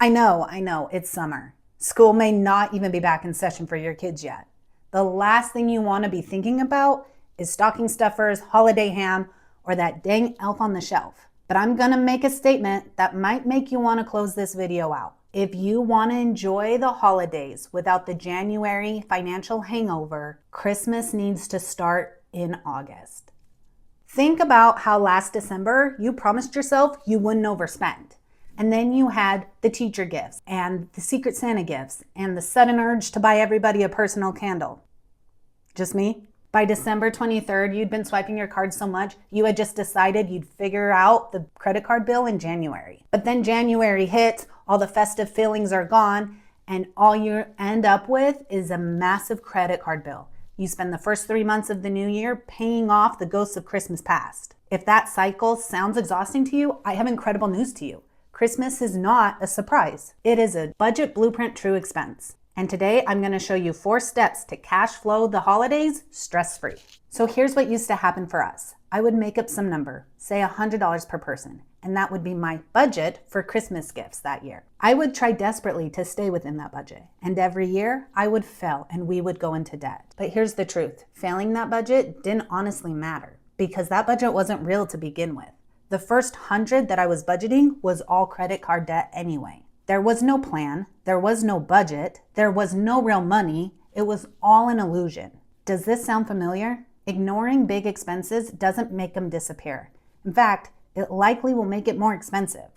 I know, it's summer. School may not even be back in session for your kids yet. The last thing you want to be thinking about is stocking stuffers, holiday ham, or that dang elf on the shelf. But I'm gonna make a statement that might make you want to close this video out. If you want to enjoy the holidays without the January financial hangover, Christmas needs to start in August. Think about how last December you promised yourself you wouldn't overspend. And then you had the teacher gifts and the Secret Santa gifts and the sudden urge to buy everybody a personal candle. Just me? By December 23rd, you'd been swiping your card so much, you had just decided you'd figure out the credit card bill in January. But then January hits, all the festive feelings are gone, and all you end up with is a massive credit card bill. You spend the first 3 months of the new year paying off the ghosts of Christmas past. If that cycle sounds exhausting to you, I have incredible news to you. Christmas is not a surprise. It is a budget blueprint true expense. And today I'm going to show you 4 steps to cash flow the holidays stress-free. So here's what used to happen for us. I would make up some number, say $100 per person, and that would be my budget for Christmas gifts that year. I would try desperately to stay within that budget, and every year I would fail and we would go into debt. But here's the truth. Failing that budget didn't honestly matter because that budget wasn't real to begin with. The first 100 that I was budgeting was all credit card debt anyway. There was no plan, there was no budget, there was no real money, it was all an illusion. Does this sound familiar? Ignoring big expenses doesn't make them disappear. In fact, it likely will make it more expensive.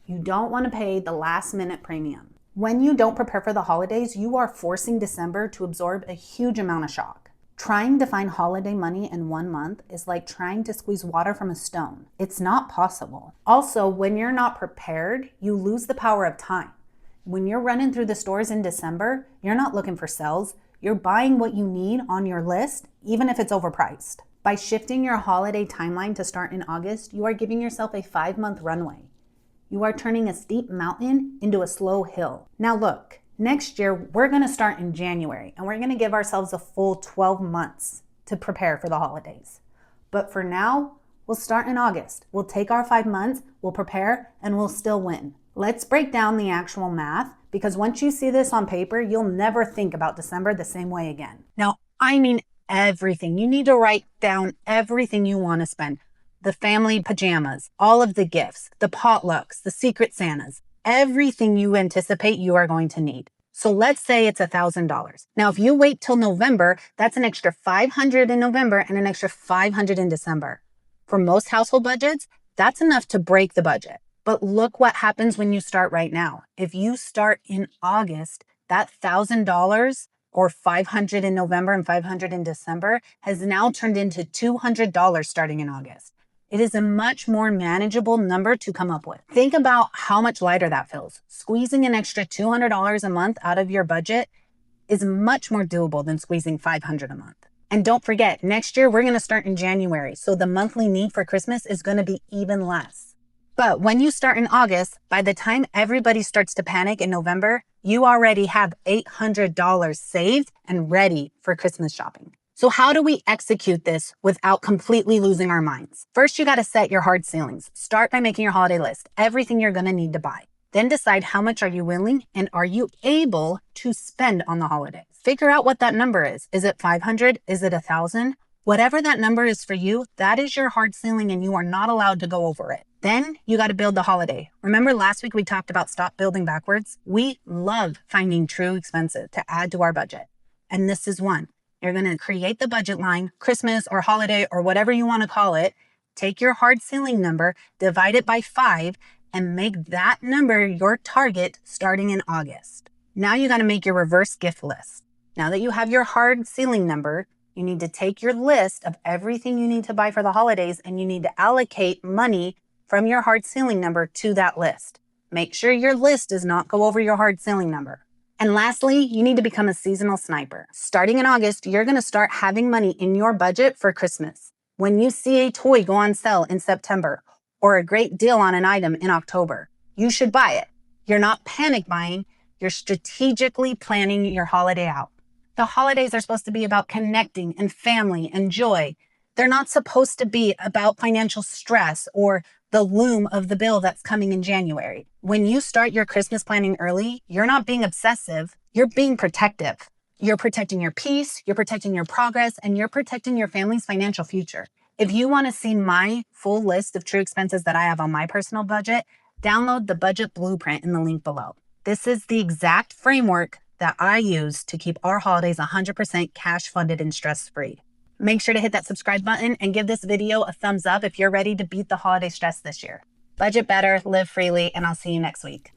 You don't want to pay the last minute premium. When you don't prepare for the holidays, you are forcing December to absorb a huge amount of shock. Trying to find holiday money in 1 month is like trying to squeeze water from a stone. It's not possible. Also, when you're not prepared, you lose the power of time. When you're running through the stores in December, you're not looking for sales. You're buying what you need on your list, even if it's overpriced. By shifting your holiday timeline to start in August, you are giving yourself a 5-month runway. You are turning a steep mountain into a slow hill. Now look, next year, we're going to start in January, and we're going to give ourselves a full 12 months to prepare for the holidays. But for now, we'll start in August. We'll take our 5 months, we'll prepare, and we'll still win. Let's break down the actual math, because once you see this on paper, you'll never think about December the same way again. Now, I mean everything. You need to write down everything you want to spend. The family pajamas, all of the gifts, the potlucks, the Secret Santas, everything you anticipate you are going to need. So let's say it's $1,000. Now, if you wait till November, that's an extra $500 in November and an extra $500 in December. For most household budgets, that's enough to break the budget. But look what happens when you start right now. If you start in August, that $1,000 or $500 in November and $500 in December has now turned into $200 starting in August. It is a much more manageable number to come up with. Think about how much lighter that feels. Squeezing an extra $200 a month out of your budget is much more doable than squeezing $500 a month. And don't forget, next year we're going to start in January, so the monthly need for Christmas is going to be even less. But when you start in August, by the time everybody starts to panic in November, you already have $800 saved and ready for Christmas shopping. So how do we execute this without completely losing our minds? First, you got to set your hard ceilings. Start by making your holiday list, everything you're going to need to buy. Then decide how much are you willing and are you able to spend on the holidays. Figure out what that number is. Is it 500? Is it 1,000? Whatever that number is for you, that is your hard ceiling and you are not allowed to go over it. Then you got to build the holiday. Remember last week we talked about stop building backwards? We love finding true expenses to add to our budget. And this is one. You're going to create the budget line, Christmas or holiday or whatever you want to call it. Take your hard ceiling number, divide it by 5, and make that number your target starting in August. Now you got to make your reverse gift list. Now that you have your hard ceiling number, you need to take your list of everything you need to buy for the holidays and you need to allocate money from your hard ceiling number to that list. Make sure your list does not go over your hard ceiling number. And lastly, you need to become a seasonal sniper. Starting in August, you're going to start having money in your budget for Christmas. When you see a toy go on sale in September or a great deal on an item in October, you should buy it. You're not panic buying, you're strategically planning your holiday out. The holidays are supposed to be about connecting and family and joy. They're not supposed to be about financial stress or the loom of the bill that's coming in January. When you start your Christmas planning early, you're not being obsessive, you're being protective. You're protecting your peace, you're protecting your progress, and you're protecting your family's financial future. If you want to see my full list of true expenses that I have on my personal budget, download the budget blueprint in the link below. This is the exact framework that I use to keep our holidays 100% cash funded and stress-free. Make sure to hit that subscribe button and give this video a thumbs up if you're ready to beat the holiday stress this year. Budget better, live freely, and I'll see you next week.